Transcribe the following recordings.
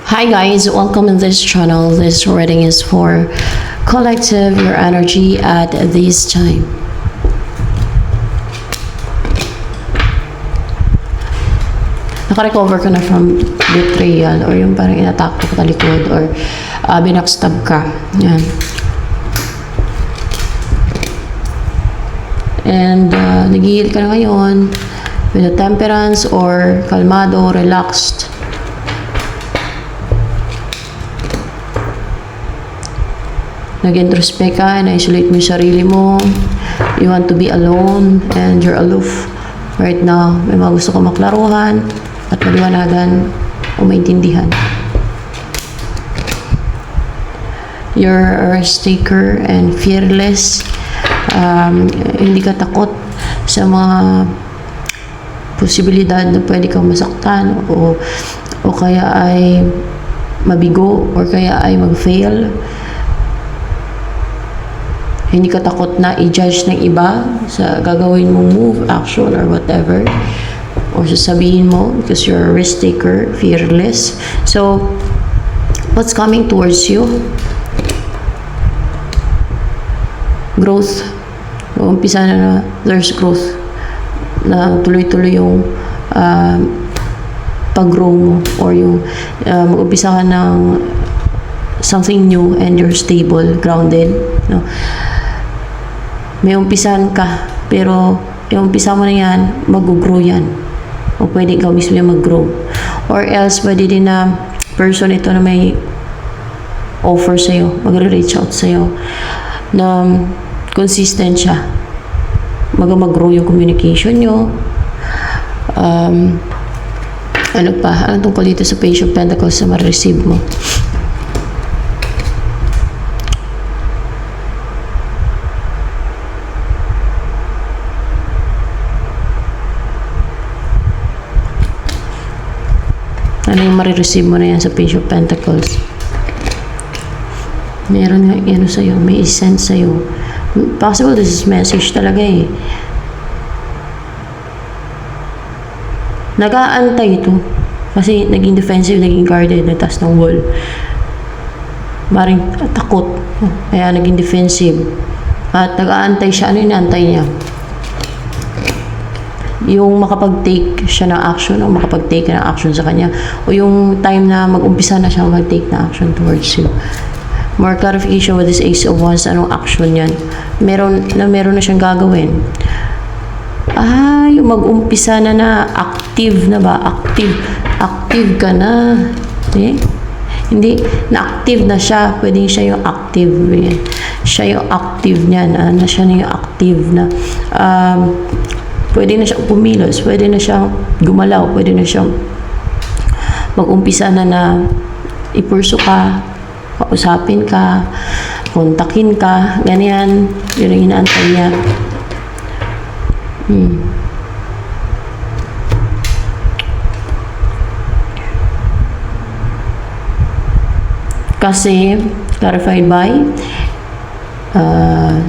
Hi guys, welcome in this channel. This reading is for collective your energy at this time. Naka-recover ka na from betrayal or yung parang inattack ka talikod or binackstab ka. Yan. And nag-heal ka na ngayon with a temperance or kalmado, relaxed. Nag-introspect ka and isolate mo yung sarili mo. You want to be alone and you're aloof right now. May mga gusto ko maklaruhan at maliwanagan o maintindihan. You're a risk taker and fearless. Hindi ka takot sa mga posibilidad na pwede kang masaktan o kaya ay mabigo or kaya ay mag-fail. Hindi ka takot na i-judge ng iba sa gagawin mong move, action, or whatever. Or sasabihin mo because you're a risk taker, fearless. So, what's coming towards you? Growth. Umpisa na there's growth. Na tuloy-tuloy yung pag-grow mo or yung mag-umpisa ka ng something new and you're stable, grounded. No? May umpisan ka, pero yung umpisa mo na yan, mag-grow yan. O pwede ikaw mismo yung mag-grow. Or else, pwede din na person ito na may offer sa'yo, magre-reach out sa'yo, na consistent siya. Mag-grow yung communication nyo. Ano pa? Ano tungkol dito sa Page of Pentacles na ma-receive mo? Ano yung marireceive mo na yan sa Page of Pentacles? Meron nga yan sa'yo, may isend sa'yo. Possible this is message talaga eh. Nag-aantay ito. Kasi naging defensive, naging guarded, nagtaas ng wall. Maring takot. Kaya naging defensive. At nag-aantay siya. Ano yung naantay niya? Yung makapag-take siya ng action o makapag-take ng action sa kanya o yung time na mag-umpisa na siya mag-take na action towards you. More clarification with this Ace of Wands, anong action yan? Meron na siyang gagawin. Yung mag-umpisa na active na ba? Active ka na. Eh? Hindi, na-active na siya. Pwedeng siya yung active. Siya yung active niyan. Siya na yung active na. Pwede na siyang pumilos, pwede na siyang gumalaw, pwede na siyang mag-umpisa na ipurso ka, kausapin ka, kontakin ka, ganyan. Yun ang inaantay niya. Kasi, clarified by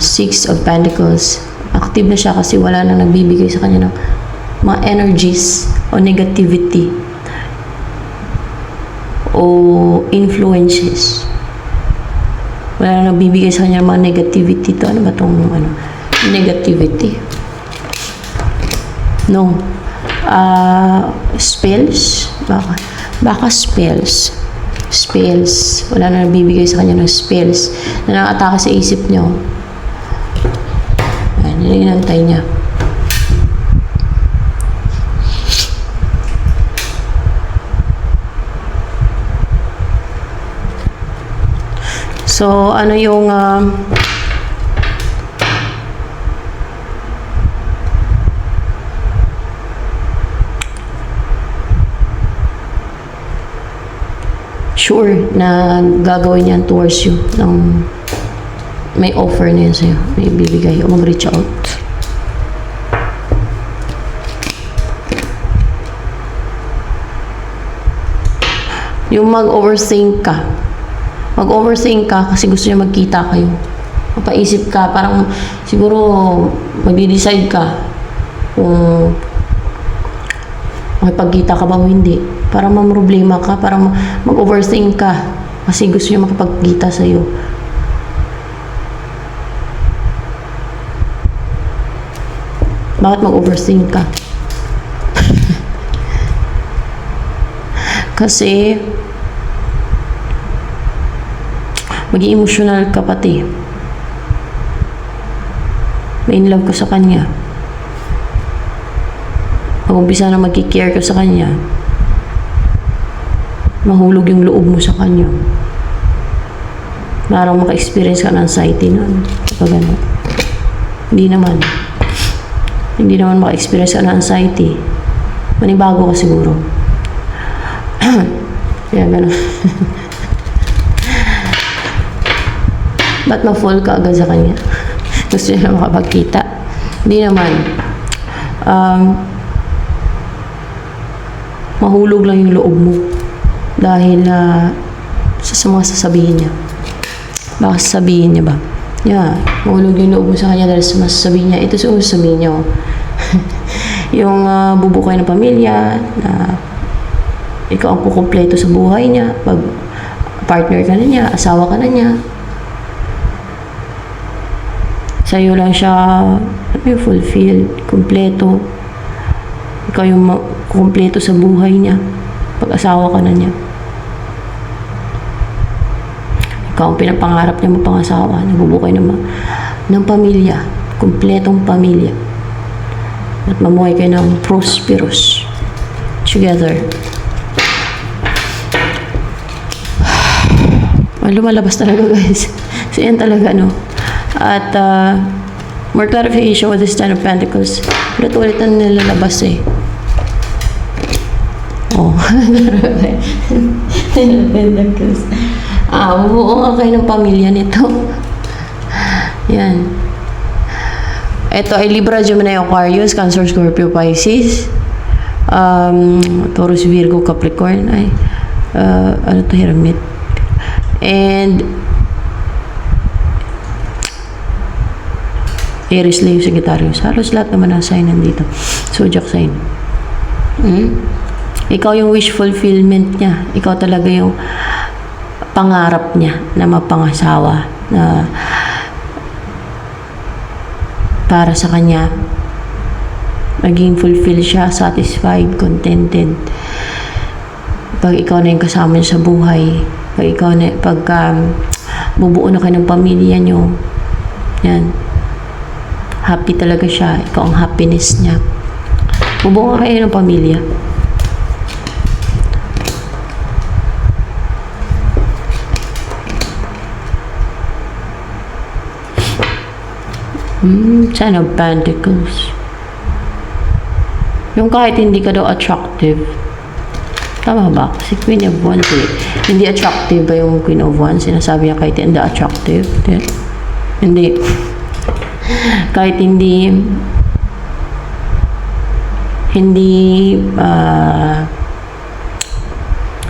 Six of Pentacles. Active na siya kasi wala nang nagbibigay sa kanya ng mga energies o negativity o influences. Wala nang nagbibigay sa kanya ng mga negativity. Ito, ano ba itong negativity? No. Spells? Baka spells. Spells. Wala nang nagbibigay sa kanya ng spells na nakatake sa isip niyo. Inantay niya. So, ano yung sure na gagawin yan towards you ng may offer na yan sa'yo, may bibigay o mag-reach out. Yung mag-overthink ka. Mag-overthink ka kasi gusto niya magkita kayo. Mapaisip ka, parang siguro magdi-decide ka kung makipagkita ka ba o hindi. Para mamroblema ka, para mag-overthink ka. Kasi gusto niya makapagkita sa'yo. Bakit mag-overthink ka? Kasi maging emotional ka pati. May in love ka sa kanya. Mag-umpisa na magki-care ka sa kanya. Mahulog yung loob mo sa kanya. Parang maka-experience ka ng anxiety nun. Kapag ano. Hindi naman maka-experience ka ng anxiety. Manibago ka siguro. Kaya gano'n. Ba't ma-fall ka agad sa kanya? Gusto niya na makapagkita? Hindi naman. Mahulog lang yung loob mo. Dahil sa mga sasabihin niya. Baka sasabihin niya ba? Yeah, mahulog yung loob mo sa kanya dahil sa masasabihin niya. Ito sa sasabihin niya. Yung bubuo kayo ng pamilya, na ikaw ang kukumpleto sa buhay niya. Pag partner ka na niya, asawa ka na niya. Sa'yo lang siya fulfilled, kumpleto. Ikaw yung kumpleto sa buhay niya. Pag asawa ka na niya. Ikaw ang pinapangarap niya mapangasawa. Nagbubuo kayo ng pamilya. Kumpletong pamilya. At mamuhay kayo ng prosperous together. Lumalabas talaga, guys. So, yan talaga, no? At, more clarification with this Ten of Pentacles. Ulit-ulit na nilalabas, eh. Oh. Ten of Pentacles. Bubuo nga kayo ng pamilya nito. Yan. Ito ay Libra, Gemini, Aquarius, Cancer, Scorpio, Pisces. Taurus, Virgo, Capricorn. Ay, ano to, Hermit. And Aries, Leo, Sagittarius. Halos lahat naman ang sign nandito. Zodiac sign. Ikaw yung wish fulfillment niya. Ikaw talaga yung pangarap niya na mapangasawa. Na para sa kanya maging fulfill siya, satisfied, contented. Pag ikaw na yung kasama niya sa buhay. Pag bubuo na kayo ng pamilya nyo, yan, happy talaga siya. Ikaw ang happiness niya. Bubuo kayo ng pamilya. Ten of Pentacles. Yung kahit hindi ka daw attractive. Tama ba? Kasi Queen of Wands, hindi attractive ba yung Queen of Wands? Sinasabi niya kahit hindi attractive. Hindi. Kahit hindi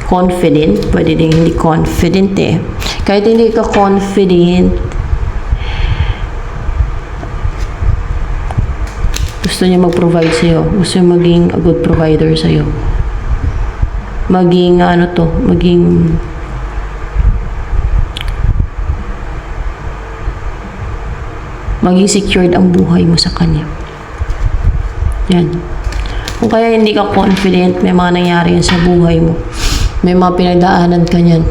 confident. Pwede din hindi confident, eh. Kahit hindi ka confident, gusto niya mag-provide sa'yo. Gusto niya maging a good provider sa'yo. Maging secured ang buhay mo sa kanya. Yan. Kung kaya hindi ka confident, may mga nangyari yan sa buhay mo. May mga pinagdaanan ka yan.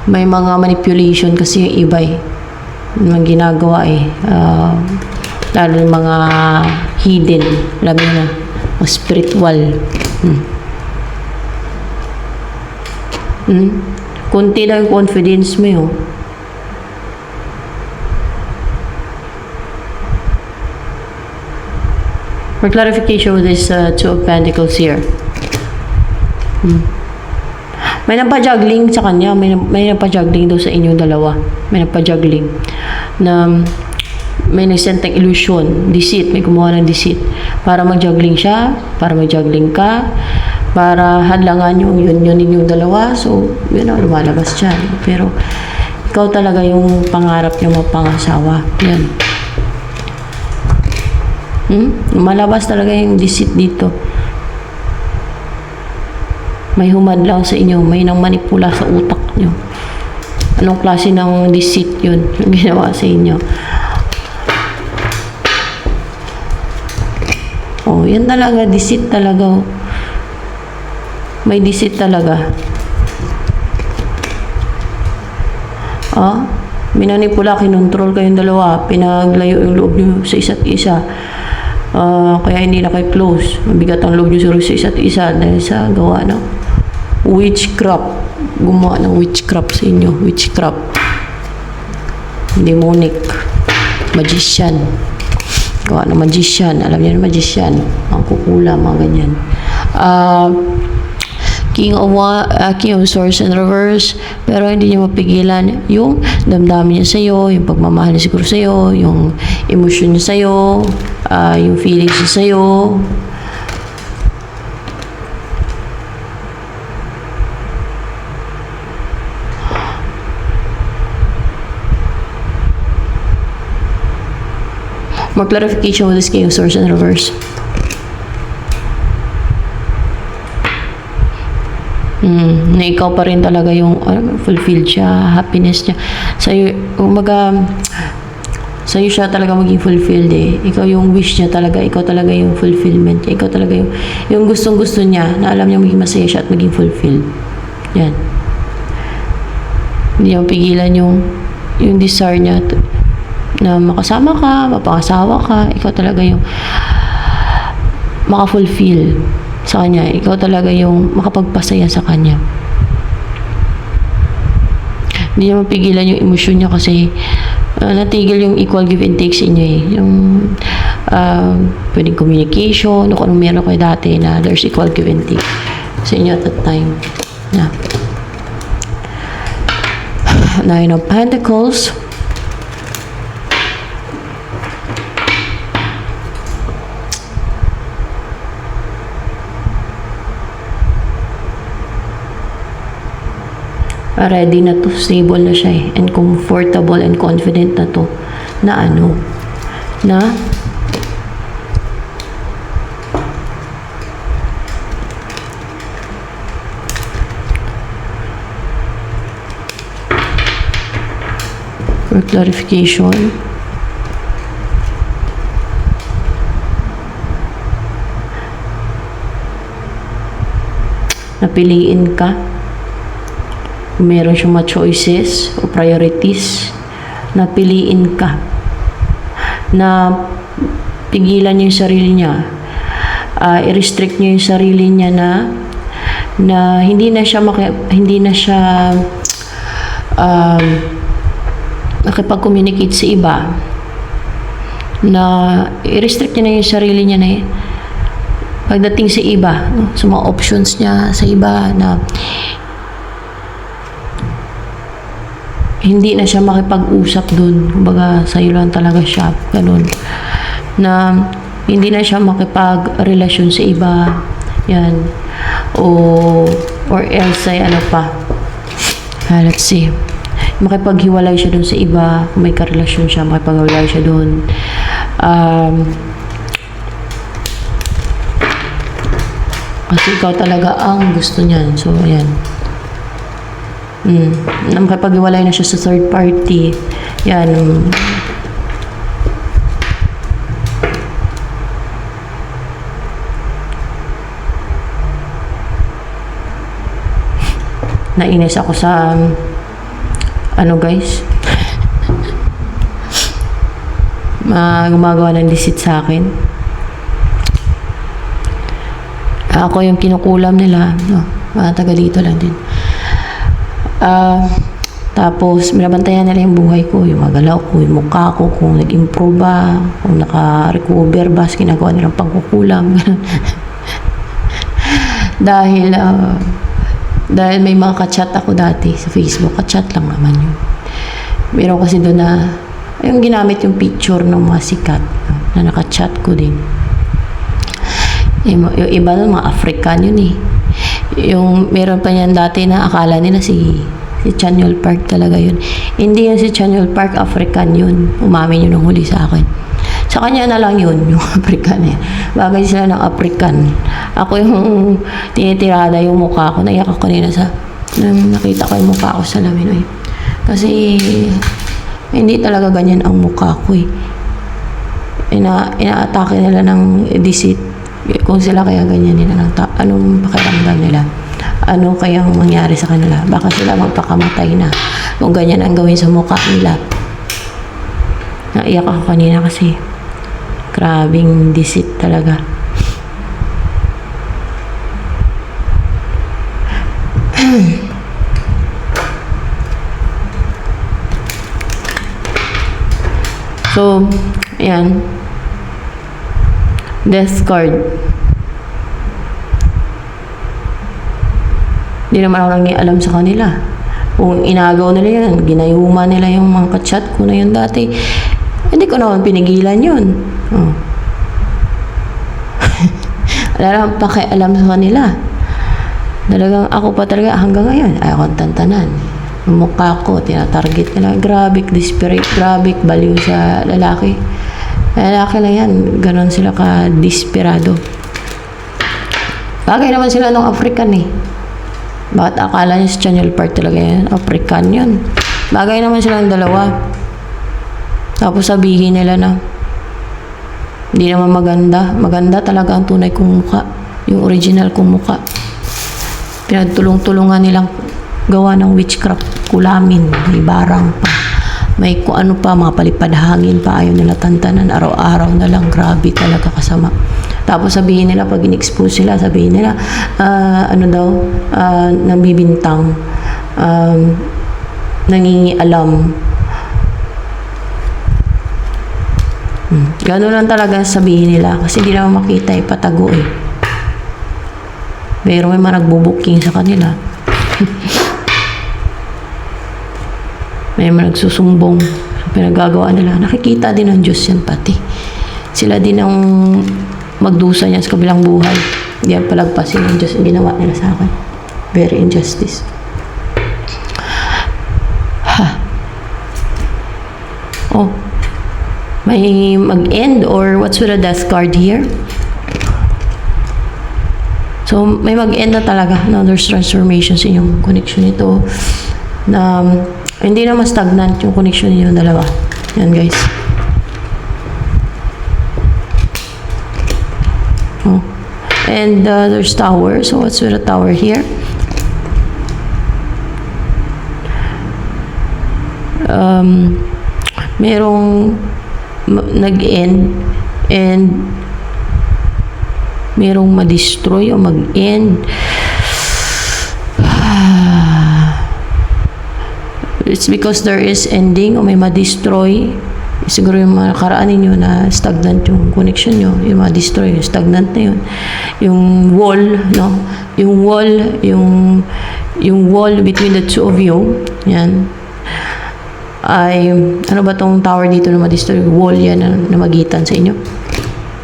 May mga manipulation kasi yung iba, eh. Mga ginagawa, eh. Lalo yung mga hidden. Alam mo na. Mga spiritual. Kunti lang yung confidence mo, yun. For clarification with this Two of Pentacles here. May napajuggling sa kanya. May napajuggling daw sa inyong dalawa. May napajuggling. Na may nagsend ng illusion. Deceit. May gumawa ng deceit. Para mag-juggling siya. Para mag-juggling ka. Para hadlangan yung union ninyong dalawa. So, yun ang lumalabas dyan. Pero, ikaw talaga yung pangarap niyo mapangasawa. Yan. Lumalabas talaga yung deceit dito. May humadlang sa inyo, may nang manipula sa utak nyo. Anong klase ng deceit yun yung ginawa sa inyo? Oh, yan talaga, deceit talaga. May deceit talaga. Minanipula, kinontrol kayong dalawa, pinaglayo yung loob nyo sa isa't isa. Kaya hindi na kayo close. Mabigat ang loob nyo sa isa't isa dahil sa gawa ng witchcraft. Gumawa ng witchcraft sa inyo. Witchcraft. Demonic. Magician. Gawa ng magician. Alam niyo na magician. Ang kukula, mga ganyan. King of Swords and Reverse, pero hindi niya mapigilan yung damdamin niya sa'yo, yung pagmamahal niya siguro sa'yo, yung emosyon niya sa'yo, yung feelings niya sa'yo. More clarification with this King of Swords and Reverse. Na ikaw pa rin talaga yung fulfilled siya, happiness niya. Sa'yo, sa'yo siya talaga maging fulfilled eh. Ikaw yung wish niya talaga, ikaw talaga yung fulfillment niya, ikaw talaga yung gustong-gusto niya, na alam niya maging masaya siya at maging fulfilled. Yan. Hindi niya mapigilan yung desire niya na makasama ka, mapangasawa ka, ikaw talaga yung maka-fulfill sa kanya. Ikaw talaga yung makapagpasaya sa kanya. Hindi niya mapigilan yung emosyon niya kasi natigil yung equal give and take sa inyo eh. Yung pwedeng communication, o kung anong meron kayo dati na there's equal give and take sa inyo at that time. Yeah. Nine of Pentacles. Ready na to, stable na siya eh, and comfortable and confident na to, na for clarification, napiliin ka. Meron siyang mga choices o priorities, napiliin ka na pigilan niya yung sarili niya, i-restrict niya yung sarili niya na hindi na siya makipag-communicate sa iba, na i-restrict niya na yung sarili niya na pagdating sa iba, no? Sa mga options niya sa iba, na hindi na siya makipag-usap dun. Kumbaga, sa'yo lang talaga siya. Ganun. Na hindi na siya makipag-relasyon sa iba. Yan. Or else ay ano pa. Let's see. Makipaghiwalay siya dun sa iba. Kung may karelasyon siya, makipaghiwalay siya dun. Kasi ikaw talaga ang gusto niyan. So, ayan. Makipag-iwalay na siya sa third party. Yan. Nainis ako sa guys. Gumagawa ng deceit sa akin. Ako yung kinukulam nila. No, mga taga dito lang din. Tapos binabantayan nila yung buhay ko, yung mga galaw ko, yung mukha ko, kung nag-improve ba, kung naka-recover ba sa ginagawa nilang pangkukulam. dahil may mga ka-chat ako dati sa Facebook, ka-chat lang naman yun. Meron kasi doon na yung ginamit yung picture ng mga sikat na naka-chat ko din. Yung iba doon, mga African yun eh. Yung meron pa niyan dati na akala nila si Chanyol Park talaga yun. Hindi yun si Chanyol Park, African yun. Umamin yun nung huli sa akin. Sa kanya na lang yun, yung African eh. Bagay sila ng African. Ako yung tinitirada yung mukha ko. Naiyak ako kanina nang nakita ko yung mukha ko sa lamin. Kasi, hindi talaga ganyan ang mukha ko eh. Ina-atake nila ng deceit. Kung sila kaya ganyan nila, anong pakiramdam nila? Ano kayang mangyari sa kanila? Baka sila magpakamatay na kung ganyan ang gawin sa mukha nila. Naiyak ako kanina kasi grabing deceit talaga. So, ayan. Death card. Hindi naman ako alam sa kanila. Kung inagaw nila yan, ginayuma nila yung mga kachat ko na yun dati, hindi ko naman pinigilan yun. Oh. Wala naman pakialam sa kanila. Talagang ako pa talaga hanggang ngayon, ayaw kong tantanan. Yung mukha ko, tinatarget nila. Grabe, desperate, grabe, baliw sa lalaki. Lalaki lang yan, ganon sila ka-desperado. Bagay naman sila ng African eh. Bakit akala niya sa channel part talaga yan? African yun. Bagay naman silang dalawa. Tapos sabihin nila na hindi naman maganda. Maganda talaga ang tunay kong mukha. Yung original kong mukha. Pinagtulong-tulungan nilang gawa ng witchcraft. Kulamin. May barang pa. May kung ano pa, mga palipad hangin pa. Ayaw nila tantanan. Araw-araw na lang. Grabe talaga kasama. Tapos sabihin nila, pag in-expose sila, sabihin nila, nambibintang, nangingialam. Gano'n lang talaga sabihin nila. Kasi hindi naman makita eh, patago eh. Pero may mga nagbubuking sa kanila. May mga nagsusumbong sa pinagagawa nila. Nakikita din ng Diyos yan pati. Sila din ang magdusa niya sa kabilang buhay. Hindi ang palagpasin ng Diyos ang ginawa nila sa akin. Very injustice. Oh. May mag-end or what's with the death card here? So, may mag-end na talaga. Now, there's transformation sa inyong connection nito. Na hindi naman stagnant yung connection niyo dalawa. Yan, guys. Oh. And there's tower. So, what's with the tower here? Merong nag-end and merong ma-destroy o mag-end. It's because there is ending o may ma-destroy. Siguro yung mga nakaraan ninyo na stagnant yung connection nyo, yung ma-destroy, yung stagnant na yun. Yung wall, no? Yung wall between the two of you, yan. Ay, ano ba tong tower dito na ma-destroy? Wall yan na magitan sa inyo.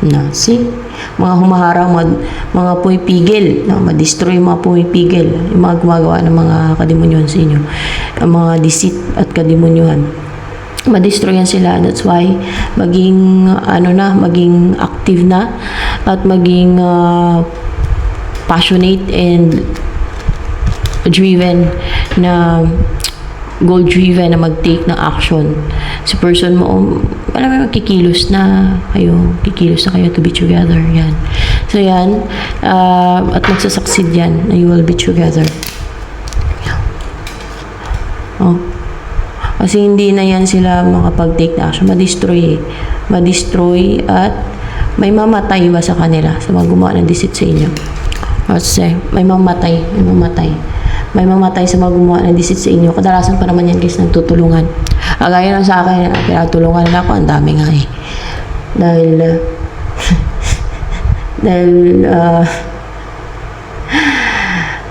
Na, see? Mga humaharang, mga pumipigil, no? Ma-destroy yung mga pumipigil, yung mga gumagawa ng mga kadimonyohan sa inyo. Ang mga deceit at kadimonyohan. Ma-destroyan sila. That's why maging maging active na at maging passionate and driven na goal driven na mag-take ng action. Si person mo, alam mo, kikilos na kayo to be together. Yan. So yan, at magsasucceed yan na you will be together. Oh. Kasi hindi na yan sila makapag-take na action. Ma-destroy at may mamatay ba sa kanila sa mga gumawa ng deceit sa inyo. Let's say, may mamatay sa mga gumawa ng deceit sa inyo. Kadalasan pa naman yan guys nagtutulungan. Gaya lang sa akin, pinatulungan nila ako, ang dami nga eh. Dahil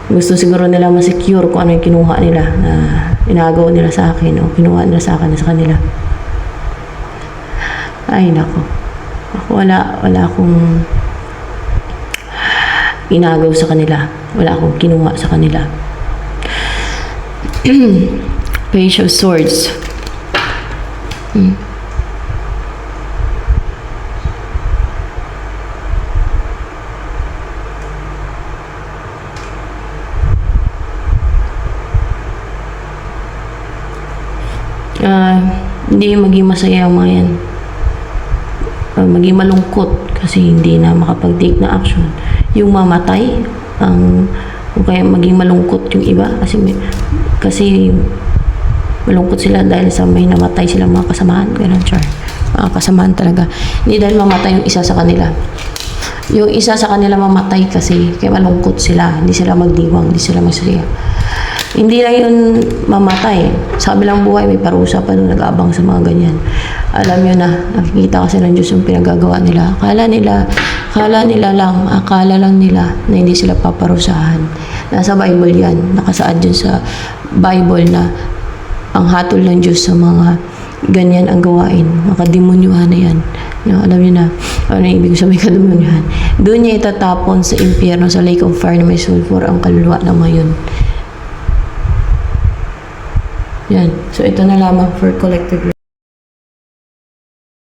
gusto siguro nila ma-secure kung ano yung kinuha nila na inagaw nila sa akin o kinuha nila sa akin na sa kanila. Ay nako, ako wala akong inagaw sa kanila, wala akong kinuha sa kanila. Page of Swords. Hindi maging masaya ang mga yan. Maging malungkot kasi hindi na makapag-take na action. Yung mamatay, o kaya maging malungkot yung iba kasi malungkot sila dahil sa may namatay silang mga kasamahan. Ganun, char. Mga kasamahan talaga. Hindi dahil mamatay yung isa sa kanila. Yung isa sa kanila mamatay kasi kaya malungkot sila. Hindi sila magdiwang, hindi sila masaya. Hindi lang yun mamatay. Sa kabilang buhay, may parusa pa nung nag-aabang sa mga ganyan. Alam nyo na, nakikita kasi ng Diyos yung pinagagawa nila. Akala lang nila na hindi sila paparusahan. Nasa Bible yan. Nakasaad yun sa Bible na ang hatol ng Diyos sa mga ganyan ang gawain. Makademonyohan na yan. No, alam niyo na, ano yung ibig sabihin kademonyohan. Doon niya itatapon sa impyerno, sa lake of fire na may sulfur ang kaluluwa ng mga yun. Yan. So, ito na lamang for collective